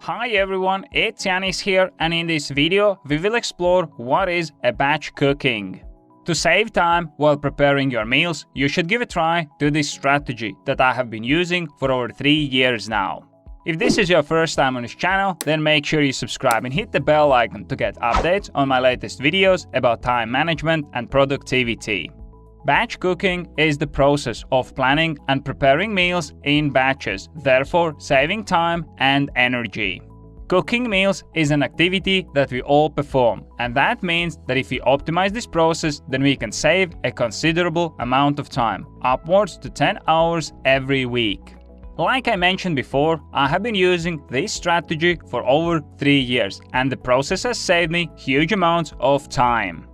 Hi everyone, it's Janis here, and in this video we will explore what is a batch cooking. To save time while preparing your meals, you should give a try to this strategy that I have been using for over 3 years now. If this is your first time on this channel, then make sure you subscribe and hit the bell icon to get updates on my latest videos about time management and productivity. Batch cooking is the process of planning and preparing meals in batches, therefore saving time and energy. Cooking meals is an activity that we all perform, and that means that if we optimize this process, then we can save a considerable amount of time, upwards to 10 hours every week. Like I mentioned before, I have been using this strategy for over 3 years, and the process has saved me huge amounts of time.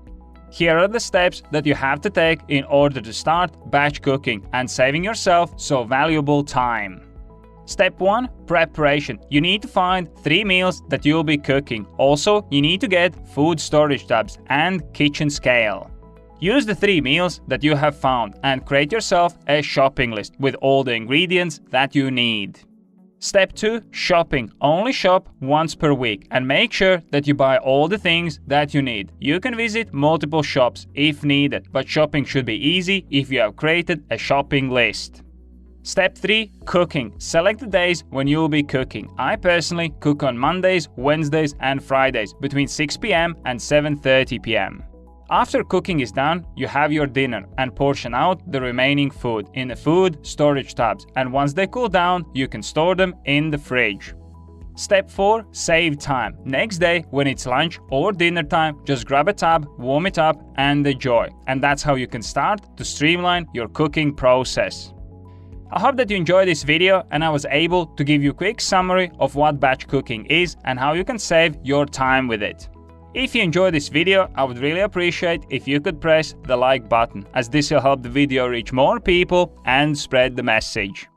Here are the steps that you have to take in order to start batch cooking and saving yourself so valuable time. Step 1. Preparation. You need to find 3 meals that you'll be cooking. Also, you need to get food storage tubs and kitchen scale. Use the 3 meals that you have found and create yourself a shopping list with all the ingredients that you need. Step 2. Shopping. Only shop once per week and make sure that you buy all the things that you need. You can visit multiple shops if needed, but shopping should be easy if you have created a shopping list. Step 3. Cooking. Select the days when you will be cooking. I personally cook on Mondays, Wednesdays and Fridays between 6 p.m. and 7:30 p.m. After cooking is done, you have your dinner and portion out the remaining food in the food storage tubs, and once they cool down, you can store them in the fridge. Step 4. Save time. Next day, when it's lunch or dinner time, just grab a tub, warm it up and enjoy. And that's how you can start to streamline your cooking process. I hope that you enjoyed this video and I was able to give you a quick summary of what batch cooking is and how you can save your time with it. If you enjoyed this video, I would really appreciate if you could press the like button, as this will help the video reach more people and spread the message.